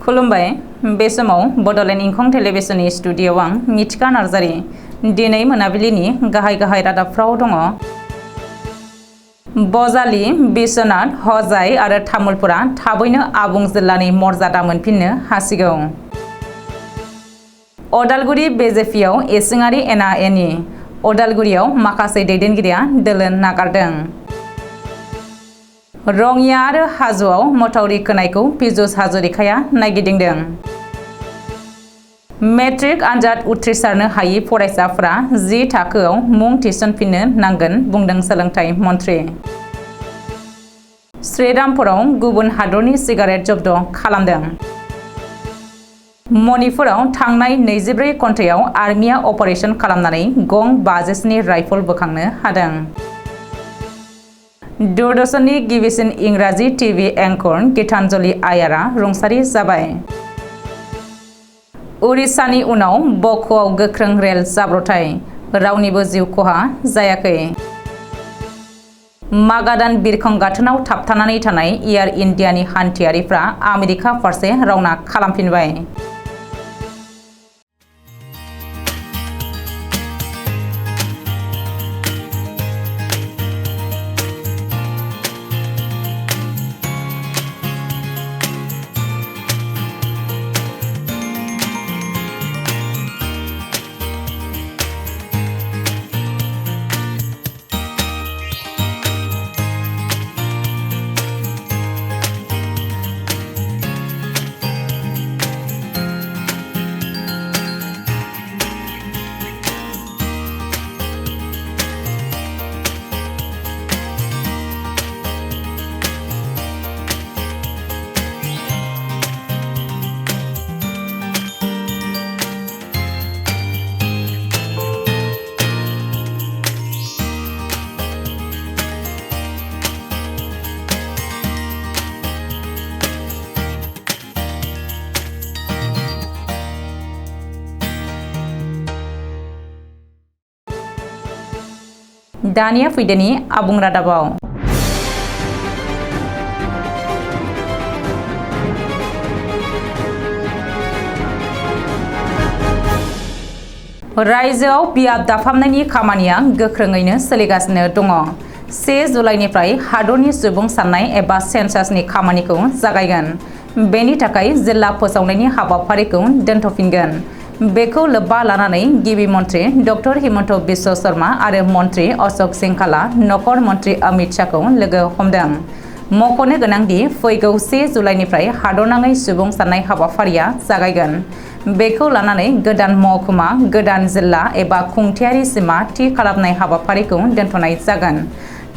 खुलुमबाय बे समाव बडोलेण्ड इंखं टेलिभिजननि स्टुडिय'आव आं मिथिका नार्जारी दिनै मोनाबिलिनि गाहाय रादाबफ्राव दङ। बजालि बिश्वनाथ हजाय आरो तामुलपुरा थाबैनो आबुं जिल्लानि मर्यादा मोनफिननो हासिगौ। अदालगुरि बिजेपिआव इसिङारि एना एनि अदालगुरियाव माखासे दैदेनगिरिया दोलो नागारदों। रङिया आरो हाजोआव माथावरि खोनायखौ पीयूष हाजरिकाया नायगिदिंदों। मेट्रिक आनजाद उथ्रिसारनो हायि फरायसाफोरा 10 थाखोआव मुं थिसनफिननो नांगोन बुंदों सोलोंथाइ मन्थ्रि। श्रीरामपुराव गुबुन हादरनि सिगारेट जब्द खालामदों। मणिपुराव थांनाय 24 घन्टायाव आर्मिया अपारेशन खालामनानै गं 57 राइफल बोखांनो हादों। दूरदर्शननि गिबिसिन इंराजि टीवी एंकर गीतांजलि आयारा रुंसारि जाबाय। उड़िसानि उनाव बक'आव गोख्रों रेल जाब्रबथाय रावनिबो जिउ खहा जायाखै। मागादान बिरखं गाथोनाव थाबथानानै थानाय एयार इन्डियानि हान्थियारिफ्रा आमेरिका फारसे रवाना खालामफिनबाय। दानिया फैदोनि आबुं रादाबाव। रायजोआव बियाब दाफामनायनि खामानिया गोख्रोङैनो सोलिगासिनो दङ। 1 जुलाइनिफ्राय हादरनि सुबुं साननाय एबा सेन्सासनि खामानिखौ जागायगोन। बेनि थाखाय जिल्ला फोसावनायनि हाबाफारिखौ दोनथ'फिनगोन। बेखौ लोब्बा लानानै गिबि मन्थ्रि डक्टर हिमन्त बिश्व शर्मा आरो मन्थ्रि अशोक सिंखाला नखर मन्थ्रि अमित शाहखौ लोगो हमदों। मख'नो गोनांदि फैगौ 1 जुलाइनिफ्राय हादरनाङै सुबुं साननाय हाबाफारिया जागायगोन। बेखौ लानानै गोदान महकुमा, गोदान जिल्ला एबा खुंथायारि सिमा थि खालामनाय हाबाफारिखौ दोनथ'नाय जागोन।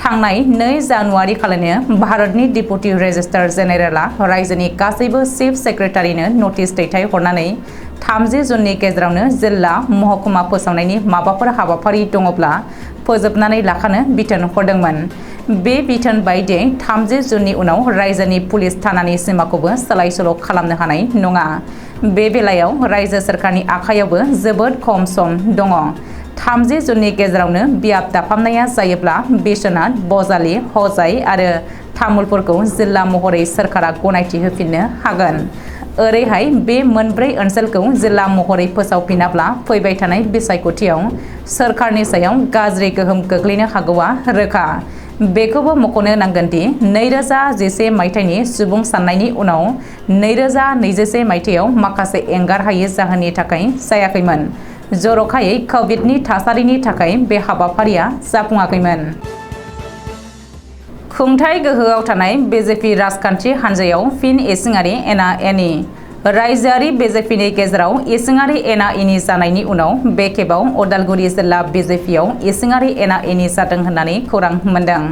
थांनाय 2 जानुवारि खालिनो भारतनि डेपुटि रेजिस्ट्रार जेनेरेलआ रायजोनि गासैबो चिफ सेक्रेटारिनो नटिस दैथायहरनानै 30 जुननि गेजेरावनो जिल्ला महकुमा फोसावनायनि माबाफोर हाबाफारि दङब्ला फोजोबनानै लाखानो बिथोन हरदोंमोन। बे बिथोन बायदियै 30 जुननि उनाव रायजोनि पुलिस थानानि सिमाखौबो सोलाय सोल' खालामनो हानाय नङा। बे बेलायाव रायजो सोरखारनि आखायावबो जोबोद खम सम दङ। 30 जुननि गेजेरावनो बियाब दाफामनाया जायोब्ला बिश्वनाथ, बजालि, हजाय आरो तामुलपुरखौ जिल्ला महरै सोरखारा गनायथि होफिननो हागोन। ओरैहाय बे मोनब्रै ओनसोलखौ जिल्ला महरै फोसावफिनाब्ला फैबाय थानाय बिसायख'थियाव सोरखारनि सायाव गाज्रि गोहोम गोग्लैनो हागौआ रोखा। बेखौबो मख'नो नांगोनदि 2011 मायथाइनि सुबुं साननायनि उनाव 2021 मायथाइयाव माखासे एंगारहायै जाहोननि थाखाय जायाखैमोन। जर'खायै कभिडनि थासारिनि थाखाय बे हाबाफारिया जाफुङाखैमोन। खुंथाय गोहोआव थानाय बिजेपि राजखान्थि हान्जायाव फिन इसिङारि एना एनि। रायजोआरि बिजेपिनि गेजेराव इसिङारि एना एनि जानायनि उनाव बे खेबाव अदालगुरि जिल्ला बिजेपिआव इसिङारि एना एनि जादों होननानै खौरां मोनदों।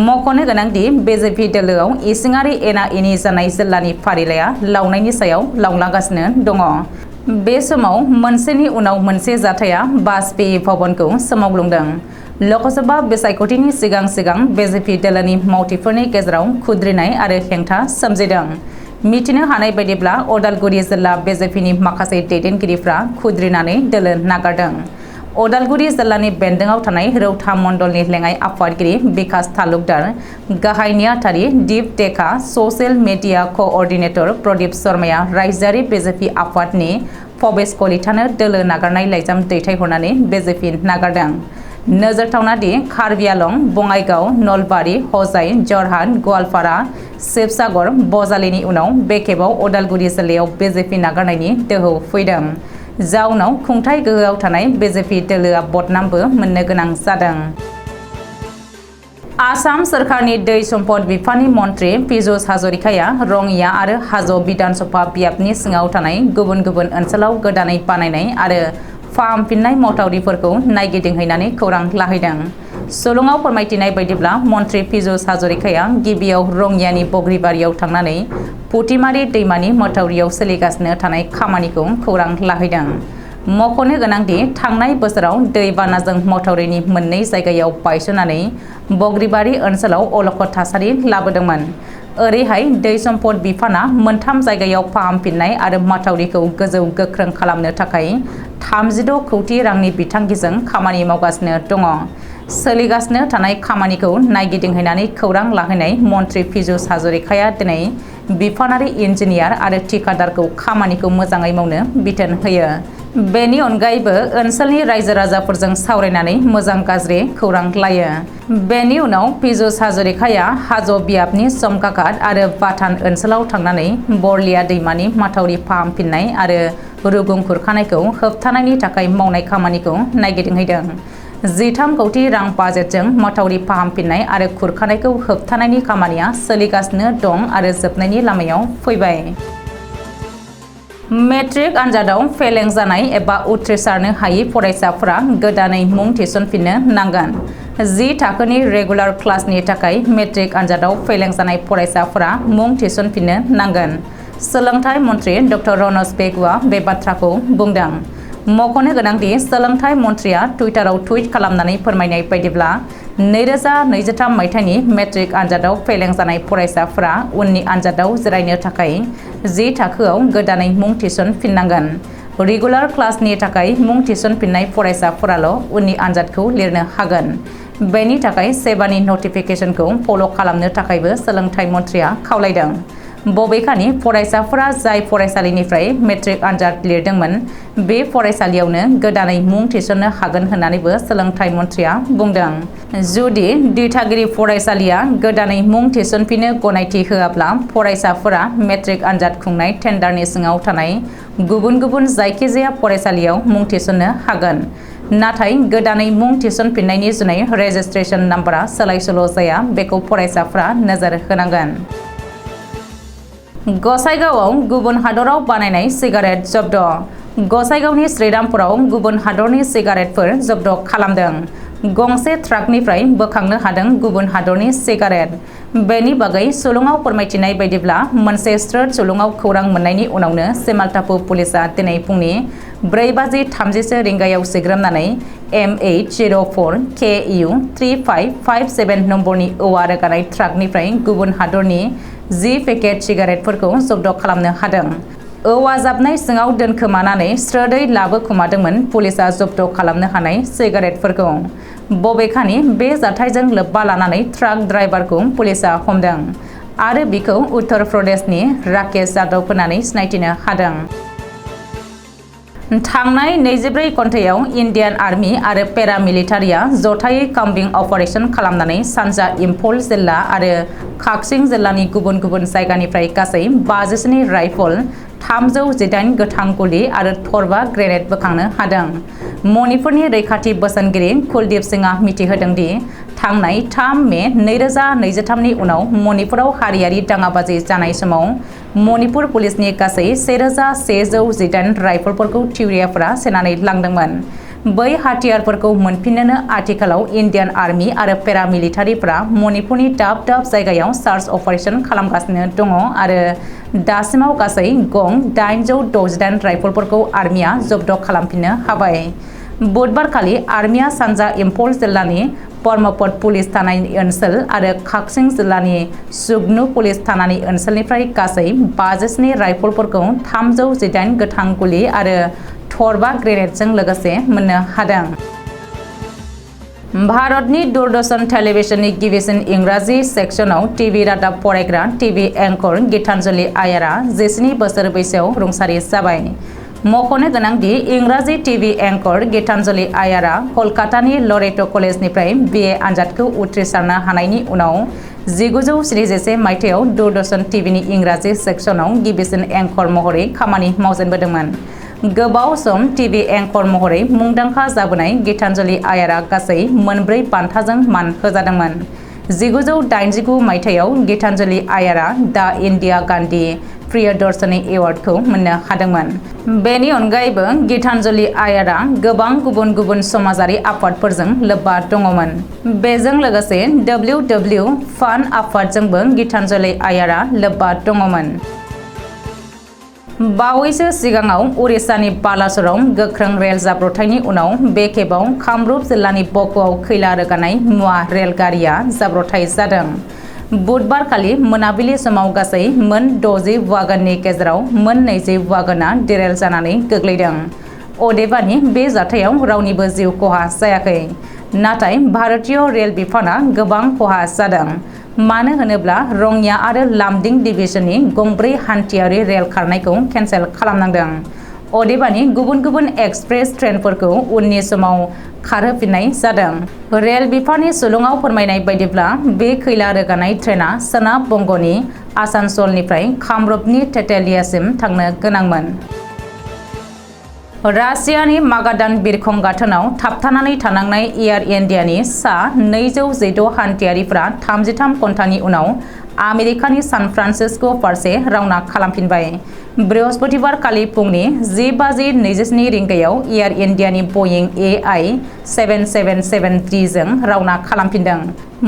मख'नो गोनांदि बिजेपि दोलोआव इसिङारि एना एनि जानाय जिल्लानि फारिलाइया लावनायनि सायाव लावलांगासिनो दङ। बे समाव मोनसेनि उनाव मोनसे जाथाया बाजपेयी भवनखौ सोमावग्लुंदों। लकसभा बिसायख'थिनि सिगां बिजेपि दोलोनि मावथिफोरनि गेजेराव खुद्रिनाय आरो हेंथा सोमजिदों। मिथिनो हानाय बायदिब्ला अदालगुरि जिल्ला बिजेपिनि माखासे दैदेनगिरिफ्रा खुद्रिनानै दोलो नागारदों। उदालगुरि जिल्लानि बेन्दोंआव थानाय रौता मण्डलनि लेङाइ आफादगिरि बिकास तालुकदार, गाहाय नेहाथारि दीप टेका, ससियेल मिडिया क'अर्डिनेटर प्रदीप शर्माया रायजोआरि बीजेपी आफादनि भबेश कलितानो दोलो नागारनाय लाइजाम दैथायहरनानै बीजेपी नागारदों। नोजोरथावना दि कार्बि आलं, बङाइगाव, नलबारि, हजाइ, जरहाट, गवालपारा, शिबसागर, बजालिनि उनाव बे खेबाव उदालगुरि जिल्लायाव बीजेपी नागारनायनि दोहौ फैदों। जाउनाव खुंथाय गोहोआव थानाय बीजेपी दोलोआ बदनामबो मोननो गोनां जादों। आसाम सोरखारनि दै सम्पद बिफाननि मन्थ्रि पीयूष हाजरिकाया रङिया आरो हाज' बिधानसभा बियाबनि सिङाव थानाय गुबुन गुबुन ओनसोलाव गोदानै बानायनाय आरो फाहामफिननाय मावथावरिफोरखौ नायगिदिंहैनानै खौरां लाहैदों। सुलुङाव फोरमायथिनाय बायदिब्ला मन्थ्रि पीयूष हाजरिकाया गिबियाव रङियानि बग्रिबारियाव थांनानै पुथिमारि दैमानि माथावरियाव सोलिगासिनो थानाय खामानिखौ खौरां लाहैदों। मख'नो गोनांदि थांनाय बोसोराव दै बानाजों माथावरिनि मोननै जायगायाव बायस'नानै बग्रिबारि ओनसोलाव अलखद थासारि लाबोदोंमोन। ओरैहाय दै सम्पद बिफाना मोनथाम जायगायाव फाहामफिननाय आरो माथावरिखौ गोजौ गोख्रों खालामनो थाखाय 36 कौटि रांनि बिथांखिजों खामानि मावगासिनो दङ। सोलिगासिनो थानाय खामानिखौ नायगिदिंहैनानै खौरां लाहैनाय मन्थ्रि पीयूष हाजरिकाया दिनै बिफानारि इन्जिनियार आरो थिकादारखौ खामानिखौ मोजाङै मावनो बिथोन होयो। बेनि अनगायैबो ओनसोलनि रायजो राजाफोरजों सावरायनानै मोजां गाज्रि खौरां लायो। बेनि उनाव पीयूष हाजरिकाया हाज' बियाबनि समकाघाट आरो बाथान ओनसोलाव थांनानै बरलिया दैमानि माथावरि फाहामफिननाय आरो रुगुं खुरखानायखौ होबथानायनि थाखाय मावनाय खामानिखौ नायगिदिंहैदों। 13 कौटि रां बाजेटजों माथावरि फाहामफिननाय आरो खुरखानायखौ होबथानायनि खामानिया सोलिगासिनो दं आरो जोबनायनि लामायाव फैबाय। मेट्रिक आनजादाव फेलें जानाय एबा उथ्रिसारनो हायै फरायसाफोरा गोदानै मुं थिसनफिननो नांगोन। 10 थाखोनि रेगुलार क्लासनि थाखाय मेट्रिक आनजादाव फेलें जानाय फरायसाफोरा मुं थिसनफिननो नांगोन। सोलोंथाइ मन्थ्रि डक्टर रनज पेगुआ बे बाथ्राखौ बुंदों। मख'नो गोनांदि सोलोंथाइ मन्थ्रिया टुइटाराव टुइट खालामनानै फोरमायनाय बायदिब्ला 2023 मायथाइनि मेट्रिक आनजादाव फेलें जानाय फरायसाफोरा उननि आनजादाव जिरायनो थाखाय 10 थाखोआव गोदानै मुं थिसनफिननांगोन। रेगुलार क्लासनि थाखाय मुं थिसनफिननाय फरायसाफोराल' उननि आनजादखौ लिरनो हागोन। बेनि थाखाय सेबानि नटिफिकेसनखौ फल' खालामनो थाखायबो सोलोंथाइ मन्थ्रिया खावलायदों। बबेखानि फरायसाफोरा जाय फरायसालिनिफ्राय मेट्रिक आनजाद लिरदोंमोन बे फरायसालियावनो गोदानै मुं थिसननो हागोन होननानैबो सोलोंथाइ मन्थ्रिया बुंदों। जुदि दिथागिरि फरायसालिया गोदानै मुं थिसनफिननो गनायथि होआब्ला फरायसाफोरा मेट्रिक आनजाद खुंनाय टेन्डारनि सिङाव थानाय गुबुन गुबुन जायखिजाया फरायसालियाव मुं थिसननो हागोन। नाथाय गोदानै मुं थिसनफिननायनि जुनै रेजिस्ट्रेशन नाम्बारा सोलाय सोल' जाया बेखौ फरायसाफोरा नोजोर होनांगोन। गसाइगावआव गुबुन हादराव बानायनाय सिगारेट जब्द'। गसाइगावनि श्रीरामपुराव गुबुन हादरनि सिगारेटफोर जब्द' खालामदों। गंसे ट्राकनिफ्राय बोखांनो हादों गुबुन हादरनि सिगारेट। बेनि बागै सुलुङाव फोरमायथिनाय बायदिब्ला मोनसे स्रोद सुलुङाव खौरां मोननायनि उनावनो सिमालटापु पुलिसआ दिनै फुंनि 4:30 रिंगायाव सिग्रोमनानै M804KU3557 नम्बरनि औवा रोगानाय ट्राकनिफ्राय गुबुन हादरनि 10 पेकेट सिगारेटफोरखौ जब्द' खालामनो हादों। औवा जाबनाय सिङाव दोनखोमानानै स्रोदै लाबोखोमादोंमोन पुलिसआ जब्द' खालामनो हानाय सिगारेटफोरखौ। बबेखानि बे जाथायजों लोब्बा लानानै ट्राक ड्राइभारखौ पुलिसआ हमदों आरो बिखौ उत्तर प्रदेशनि राकेश यादव होननानै सिनायथिनो हादों। थांनाय 24 घन्टायाव इन्डियान आर्मी आरो पेरामिलिटारिया जथायै कम्बिं अपारेशन खालामनानै सानजा इम्फल जिल्ला आरो काक्सिं जिल्लानि गुबुन गुबुन जायगानिफ्राय गासै 57 राइफल, 318 गोथां गुलि आरो थरबा ग्रेनेड बोखांनो हादों। मणिपुरनि रैखाथि बोसोनगिरि कुलदीप सिंहआ मिथिहोदों दि थांनाय 3 मे 2023 नि उनाव मणिपुराव हारियारि दाङाबाजि जानाय समाव मणिपुर पुलिसनि गासै 1118 राइफलफोरखौ थिउरियाफोरा सेनानै लांदोंमोन। बै हाथियारफोरखौ मोनफिननोनो आथिखालाव इन्डियान आर्मी आरो पेरामिलिटारिफोरा मणिपुरनि दाब दाब जायगायाव सार्च अपारेशन खालामगासिनो दङ आरो दासिमाव गासै गं 868 राइफलफोरखौ आर्मीया जब्द' खालामफिननो हाबाय। बुधबारखालि आर्मीया सानजा इम्फल जिल्लानि परमपद पुलिस थानानि ओनसोल आरो काक्सिं जिल्लानि सुगनु पुलिस थानानि ओनसोलनिफ्राय गासै 57 राइफलफोरखौ 318 गोथां गुलि आरो थरबा ग्रेनेडजों लोगोसे मोननो हादों। भारतनि दूरदर्शन टेलीविजननि गिबिसिन इंराजि सेक्शनाव टीवी रादाब फरायग्रा टीवी एंकर गीतांजलि आयारा 19 बोसोर बैसोआव रुंसारि जाबाय। मख'नो गोनांदि इंराजि टीवी एंकर गीतांजलि आयारा कलकातानि लरेटो कलेजनिफ्राय बीए आनजादखौ उथ्रिसारनो हानायनि उनाव 1971 मायथाइयाव दूरदर्शन टीवीनि इंराजि सेक्शनाव गिबिसिन एंकर महरै खामानि मावजेनबोदोंमोन। गोबाव सम टीवी एंकर महरै मुंदांखा जाबोनाय गीतांजलि आयारा गासै मोनब्रै बान्थाजों मान होजादोंमोन। 1989 मायथाइयाव गीतांजलि आयारा दा इन्दिरा गान्धी प्रियदर्शनी एवार्डखौ मोननो हादोंमोन। बेनि अनगायैबो गीतांजलि आयारा गोबां गुबुन गुबुन समाजारि आफादफोरजों लोब्बा दङमोन। बेजों लोगोसे WW फान आफादजोंबो गीतांजलि आयारा लोब्बा दङमोन। बावैसो सिगाङाव उरिष्यानि बालासराव गोख्रों रेल जाब्रबथायनि उनाव बे खेबाव कामरुप जिल्लानि बक'आव खैला रोगानाय मुवा रेलगारिया जाब्रबथाय जादों। बुधबारखालि मोनाबिलि समाव गासै मोन 60 वागननि गेजेराव मोन 20 वागनआ डिरेल जानानै गोग्लैदों। अदेबानि बे जाथायाव रावनिबो जिउ खहा जायाखै। नाथाय भारतीय रेल बिफाना गोबां खहा जादों। मानो होनोब्ला रङिया आरो लामडिं डिभिजननि गंब्रै हान्थियारि रेल खारनायखौ केन्सेल खालामनांदों। अदेबानि गुबुन गुबुन एक्सप्रेस ट्रेनफोरखौ उननि समाव खारहोफिननाय जादों। रेल बिफाननि सुलुङाव फोरमायनाय बायदिब्ला बे खैला रोगानाय ट्रेना सोनाब बंग'नि आसानसलनिफ्राय कामरुपनि तेतेलियासिम थांनो गोनांमोन। रासियानि मागादान बिरखं गाथोनाव थाबथानानै थानांनाय एयार इन्डियानि सा 206 हान्थियारिफ्रा 33 घन्टानि उनाव आमेरिकानि सान फ्रान्सिस्क' फारसे रावना खालामफिनबाय। बृहस्पतिबारखालि फुंनि 10:27 रिंगायाव एयार इन्डियानि बइं AI 7773 जों रावना खालामफिनदों।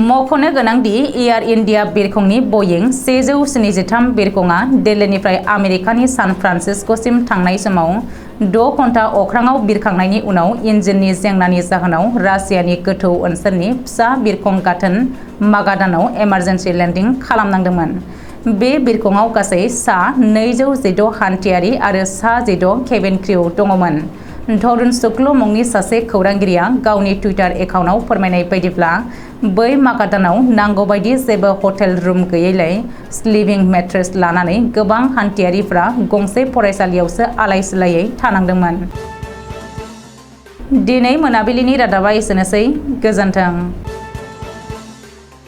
मख'नो गोनांदि एयार इन्डिया बिरखंनि बइं 173 बिरखंआ दिल्लीनिफ्राय आमेरिकानि सान फ्रान्सिस्क'सिम थांनाय समाव 6 घन्टा अख्राङाव बिरखांनायनि उनाव इन्जिननि जेंनानि जाहोनाव रासियानि गोथौ ओनसोलनि फिसा बिरखं गाथोन मागादानाव इमारजेन्सि लेन्डिं खालामनांदोंमोन। बे बिरखंआव गासै सा 206 हान्थियारि आरो सा 6 केबिन क्रिउ दङमोन। धरुन शुक्ल मुंनि सासे खौरांगिरिया गावनि टुइटार एकाउन्टआव फोरमायनाय बायदिब्ला बै मागादानाव नांगौबायदि जेबो हटेल रुम गैयैलाय स्लिपिं मेट्रेस लानानै गोबां हान्थियारिफ्रा गंसे फरायसालियावसो आलाय-सिलायै थानांदोंमोन। दिनै मोनाबिलिनि रादाबा एसेनोसै। गोजोन्थों।